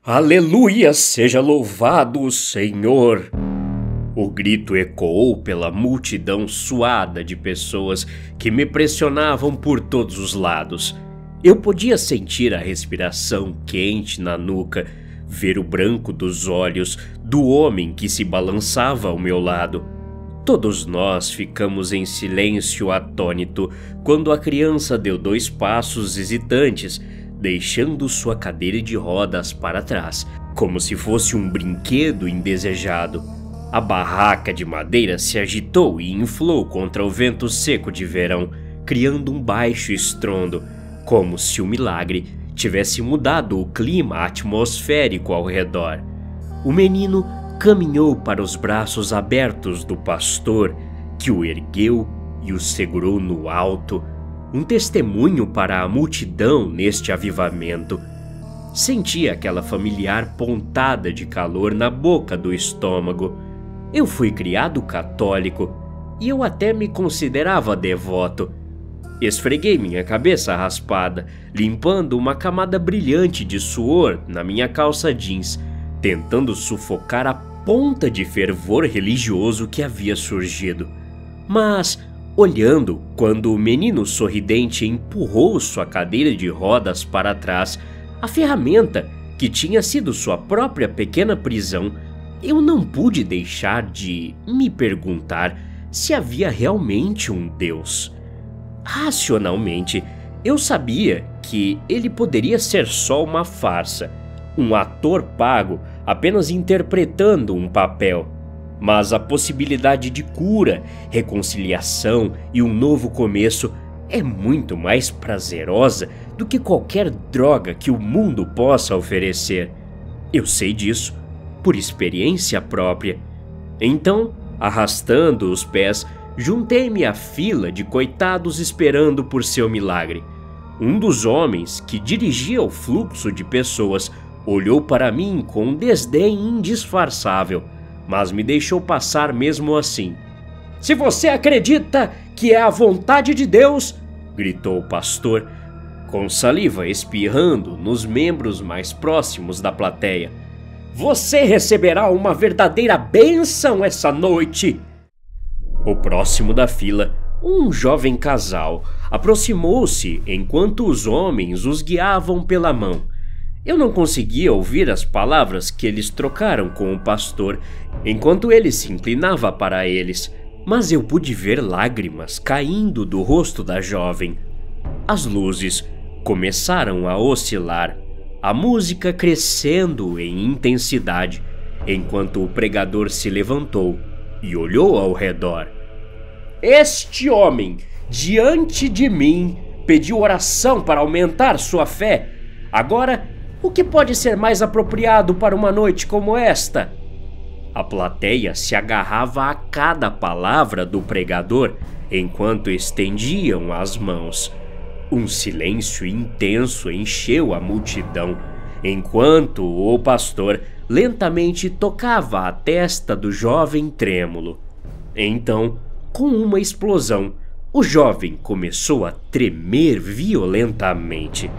Aleluia, seja louvado o Senhor! O grito ecoou pela multidão suada de pessoas que me pressionavam por todos os lados. Eu podia sentir a respiração quente na nuca, ver o branco dos olhos do homem que se balançava ao meu lado. Todos nós ficamos em silêncio atônito quando a criança deu 2 passos hesitantes, deixando sua cadeira de rodas para trás, como se fosse um brinquedo indesejado. A barraca de madeira se agitou e inflou contra o vento seco de verão, criando um baixo estrondo, como se o milagre tivesse mudado o clima atmosférico ao redor. O menino caminhou para os braços abertos do pastor, que o ergueu e o segurou no alto, um testemunho para a multidão neste avivamento. Senti aquela familiar pontada de calor na boca do estômago. Eu fui criado católico e eu até me considerava devoto. Esfreguei minha cabeça raspada, limpando uma camada brilhante de suor na minha calça jeans, tentando sufocar a ponta de fervor religioso que havia surgido. Mas, olhando quando o menino sorridente empurrou sua cadeira de rodas para trás, a ferramenta que tinha sido sua própria pequena prisão, eu não pude deixar de me perguntar se havia realmente um Deus. Racionalmente, eu sabia que ele poderia ser só uma farsa, um ator pago apenas interpretando um papel. Mas a possibilidade de cura, reconciliação e um novo começo é muito mais prazerosa do que qualquer droga que o mundo possa oferecer. Eu sei disso, por experiência própria. Então, arrastando os pés, juntei-me à fila de coitados esperando por seu milagre. Um dos homens que dirigia o fluxo de pessoas olhou para mim com um desdém indisfarçável, mas me deixou passar mesmo assim. "Se você acredita que é a vontade de Deus", gritou o pastor, com saliva espirrando nos membros mais próximos da plateia, "você receberá uma verdadeira bênção essa noite." O próximo da fila, um jovem casal, aproximou-se enquanto os homens os guiavam pela mão. Eu não conseguia ouvir as palavras que eles trocaram com o pastor enquanto ele se inclinava para eles, mas eu pude ver lágrimas caindo do rosto da jovem. As luzes começaram a oscilar, a música crescendo em intensidade, enquanto o pregador se levantou e olhou ao redor. "Este homem, diante de mim, pediu oração para aumentar sua fé. Agora, o que pode ser mais apropriado para uma noite como esta?" A plateia se agarrava a cada palavra do pregador enquanto estendiam as mãos. Um silêncio intenso encheu a multidão, enquanto o pastor lentamente tocava a testa do jovem trêmulo. Então, com uma explosão, o jovem começou a tremer violentamente.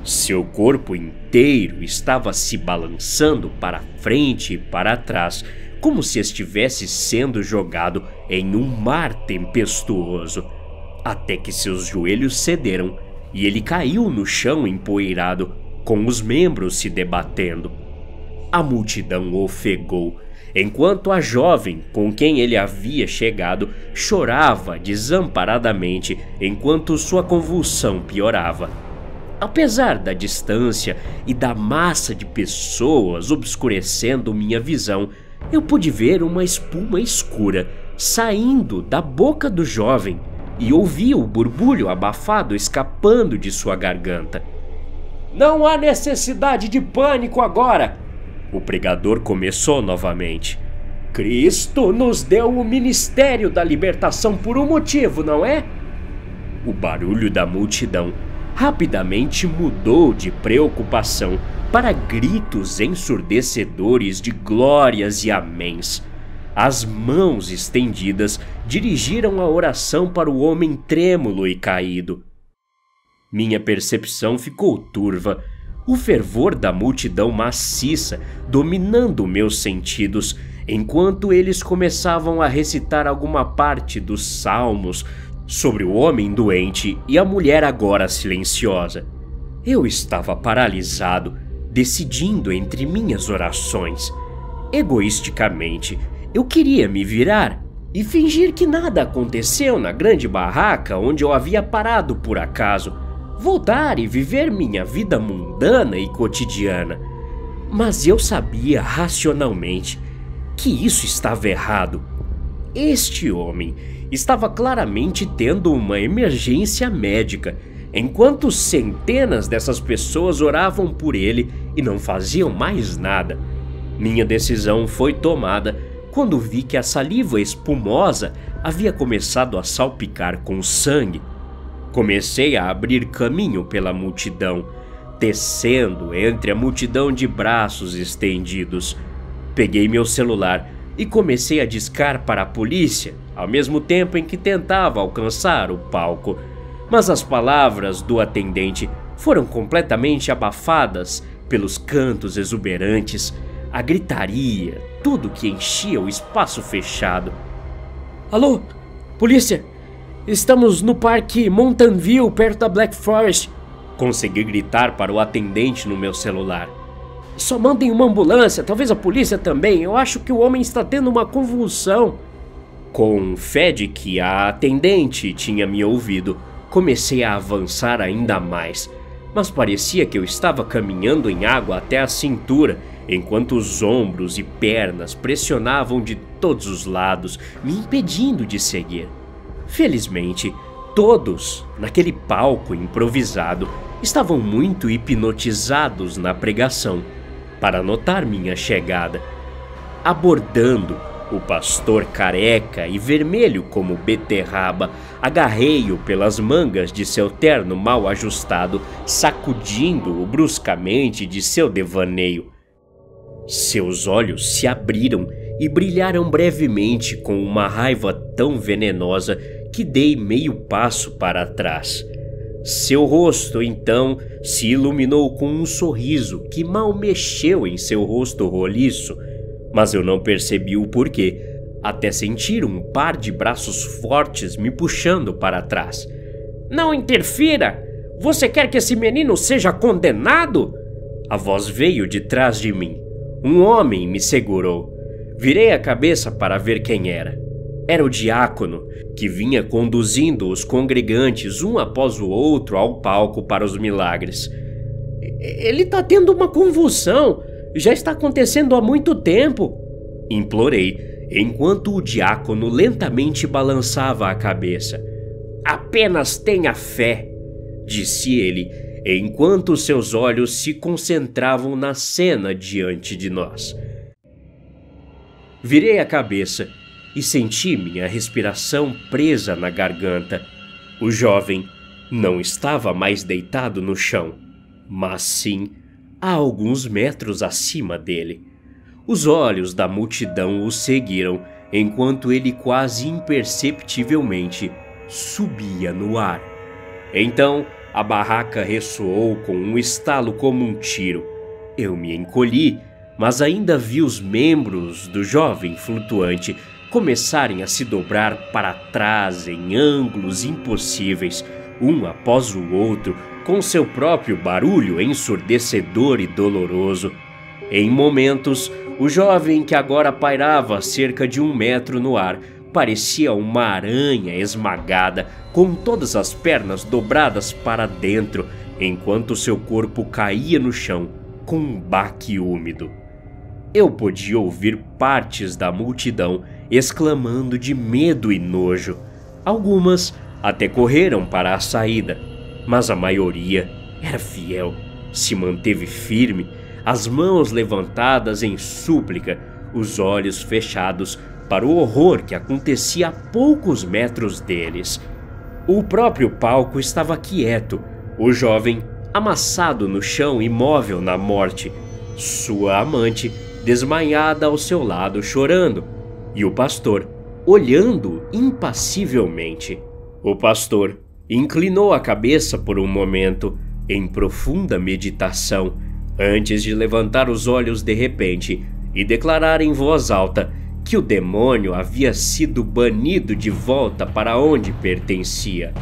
Seu corpo inteiro estava se balançando para frente e para trás, como se estivesse sendo jogado em um mar tempestuoso, até que seus joelhos cederam e ele caiu no chão empoeirado, com os membros se debatendo. A multidão ofegou, enquanto a jovem com quem ele havia chegado chorava desamparadamente enquanto sua convulsão piorava. Apesar da distância e da massa de pessoas obscurecendo minha visão, eu pude ver uma espuma escura saindo da boca do jovem e ouvi o burbulho abafado escapando de sua garganta. "Não há necessidade de pânico agora", o pregador começou novamente. "Cristo nos deu o ministério da libertação por um motivo, não é?" O barulho da multidão rapidamente mudou de preocupação para gritos ensurdecedores de glórias e améns. As mãos estendidas dirigiram a oração para o homem trêmulo e caído. Minha percepção ficou turva. o fervor da multidão maciça dominando meus sentidos, enquanto eles começavam a recitar alguma parte dos salmos sobre o homem doente e a mulher agora silenciosa. Eu estava paralisado, decidindo entre minhas orações. Egoisticamente, eu queria me virar e fingir que nada aconteceu na grande barraca onde eu havia parado por acaso, voltar e viver minha vida mundana e cotidiana. Mas eu sabia racionalmente que isso estava errado. Este homem estava claramente tendo uma emergência médica, enquanto centenas dessas pessoas oravam por ele e não faziam mais nada. Minha decisão foi tomada quando vi que a saliva espumosa havia começado a salpicar com sangue. Comecei a abrir caminho pela multidão, descendo entre a multidão de braços estendidos. Peguei meu celular e comecei a discar para a polícia, ao mesmo tempo em que tentava alcançar o palco. Mas as palavras do atendente foram completamente abafadas pelos cantos exuberantes, a gritaria, tudo que enchia o espaço fechado. Alô, polícia! Estamos no Parque Mountain View, perto da Black Forest. Consegui gritar para o atendente no meu celular. Só mandem uma ambulância, talvez a polícia também. Eu acho que o homem está tendo uma convulsão. Com fé de que a atendente tinha me ouvido, comecei a avançar ainda mais. Mas parecia que eu estava caminhando em água até a cintura, enquanto os ombros e pernas pressionavam de todos os lados, me impedindo de seguir. Felizmente, todos, naquele palco improvisado, estavam muito hipnotizados na pregação para notar minha chegada. Abordando o pastor careca e vermelho como beterraba, agarrei-o pelas mangas de seu terno mal ajustado, sacudindo-o bruscamente de seu devaneio. Seus olhos se abriram e brilharam brevemente com uma raiva tão venenosa que dei meio passo para trás. Seu rosto, então, se iluminou com um sorriso que mal mexeu em seu rosto roliço, mas eu não percebi o porquê, até sentir um par de braços fortes me puxando para trás. Não interfira! Você quer que esse menino seja condenado? A voz veio de trás de mim. Um homem me segurou. Virei a cabeça para ver quem era. Era o diácono, que vinha conduzindo os congregantes um após o outro ao palco para os milagres. Ele está tendo uma convulsão. Já está acontecendo há muito tempo. Implorei, enquanto o diácono lentamente balançava a cabeça. Apenas tenha fé, disse ele, enquanto seus olhos se concentravam na cena diante de nós. Virei a cabeça e senti minha respiração presa na garganta. O jovem não estava mais deitado no chão, mas sim a alguns metros acima dele. Os olhos da multidão o seguiram enquanto ele quase imperceptivelmente subia no ar. Então a barraca ressoou com um estalo como um tiro. Eu me encolhi, mas ainda vi os membros do jovem flutuante começarem a se dobrar para trás em ângulos impossíveis, um após o outro, com seu próprio barulho ensurdecedor e doloroso. Em momentos, o jovem que agora pairava a cerca de 1 metro no ar parecia uma aranha esmagada, com todas as pernas dobradas para dentro, enquanto seu corpo caía no chão com um baque úmido. Eu podia ouvir partes da multidão exclamando de medo e nojo. Algumas até correram para a saída, mas a maioria era fiel, se manteve firme, as mãos levantadas em súplica, os olhos fechados para o horror que acontecia a poucos metros deles. O próprio palco estava quieto, o jovem amassado no chão, imóvel na morte, sua amante desmaiada ao seu lado chorando, e o pastor olhando impassivelmente. O pastor inclinou a cabeça por um momento, em profunda meditação, antes de levantar os olhos de repente e declarar em voz alta que o demônio havia sido banido de volta para onde pertencia.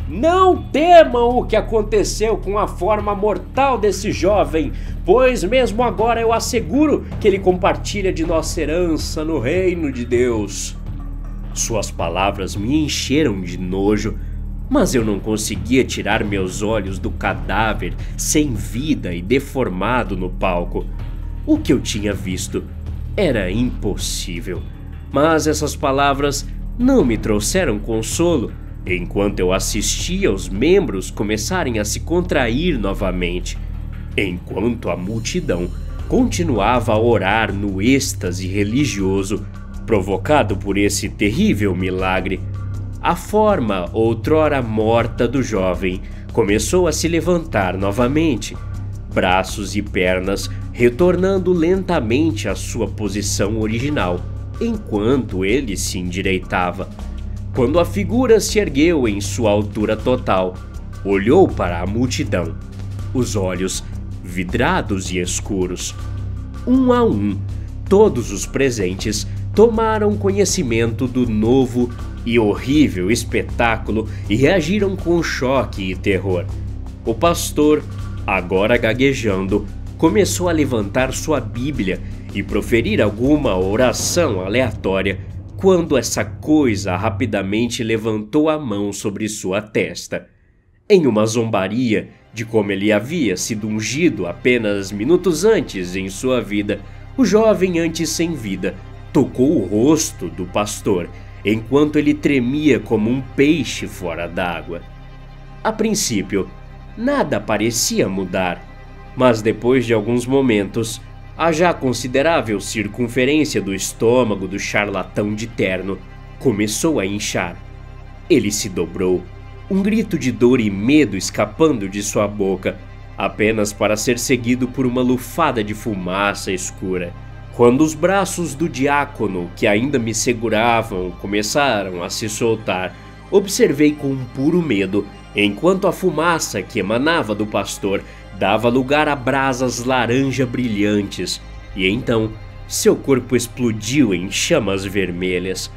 Não temam o que aconteceu com a forma mortal desse jovem, pois mesmo agora eu asseguro que ele compartilha de nossa herança no reino de Deus. Suas palavras me encheram de nojo, mas eu não conseguia tirar meus olhos do cadáver sem vida e deformado no palco. O que eu tinha visto era impossível, mas essas palavras não me trouxeram consolo. Enquanto eu assistia os membros começarem a se contrair novamente, enquanto a multidão continuava a orar no êxtase religioso provocado por esse terrível milagre, a forma outrora morta do jovem começou a se levantar novamente, braços e pernas retornando lentamente à sua posição original, enquanto ele se endireitava. Quando a figura se ergueu em sua altura total, olhou para a multidão, os olhos vidrados e escuros. Um a um, todos os presentes tomaram conhecimento do novo e horrível espetáculo e reagiram com choque e terror. O pastor, agora gaguejando, começou a levantar sua Bíblia e proferir alguma oração aleatória, quando essa coisa rapidamente levantou a mão sobre sua testa. Em uma zombaria de como ele havia sido ungido apenas minutos antes em sua vida, o jovem antes sem vida tocou o rosto do pastor, enquanto ele tremia como um peixe fora d'água. A princípio, nada parecia mudar, mas depois de alguns momentos, a já considerável circunferência do estômago do charlatão de terno começou a inchar. Ele se dobrou, um grito de dor e medo escapando de sua boca, apenas para ser seguido por uma lufada de fumaça escura. Quando os braços do diácono, que ainda me seguravam, começaram a se soltar, observei com um puro medo, enquanto a fumaça que emanava do pastor dava lugar a brasas laranja brilhantes, e então seu corpo explodiu em chamas vermelhas.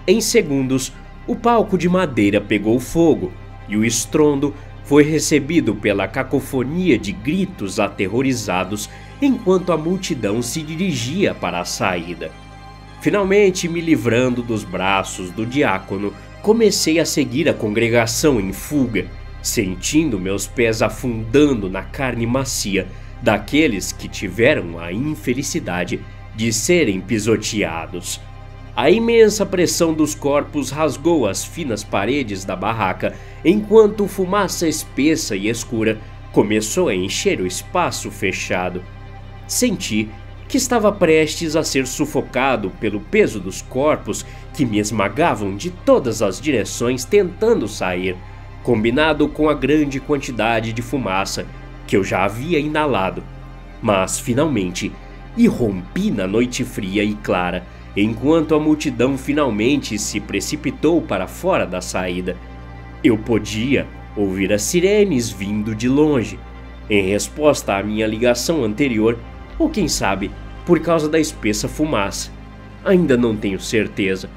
Em segundos, o palco de madeira pegou fogo, e o estrondo foi recebido pela cacofonia de gritos aterrorizados enquanto a multidão se dirigia para a saída. Finalmente, me livrando dos braços do diácono, comecei a seguir a congregação em fuga, sentindo meus pés afundando na carne macia daqueles que tiveram a infelicidade de serem pisoteados. A imensa pressão dos corpos rasgou as finas paredes da barraca, enquanto fumaça espessa e escura começou a encher o espaço fechado. Senti que estava prestes a ser sufocado pelo peso dos corpos que me esmagavam de todas as direções tentando sair, combinado com a grande quantidade de fumaça que eu já havia inalado. Mas, finalmente, irrompi na noite fria e clara, enquanto a multidão finalmente se precipitou para fora da saída. Eu podia ouvir as sirenes vindo de longe, em resposta à minha ligação anterior, ou quem sabe, por causa da espessa fumaça. Ainda não tenho certeza.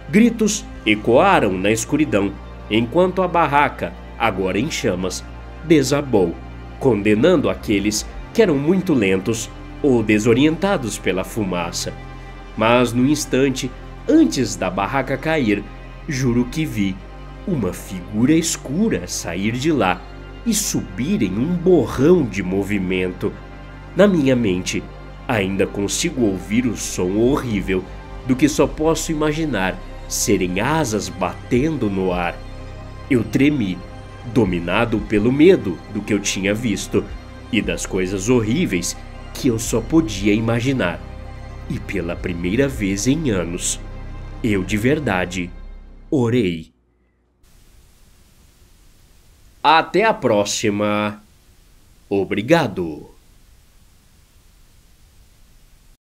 Gritos ecoaram na escuridão, enquanto a barraca, agora em chamas, desabou, condenando aqueles que eram muito lentos ou desorientados pela fumaça. Mas no instante, antes da barraca cair, juro que vi uma figura escura sair de lá e subir em um borrão de movimento. Na minha mente, ainda consigo ouvir o som horrível do que só posso imaginar serem asas batendo no ar. Eu tremi, dominado pelo medo do que eu tinha visto e das coisas horríveis que eu só podia imaginar. E pela primeira vez em anos, eu de verdade orei. Até a próxima. Obrigado.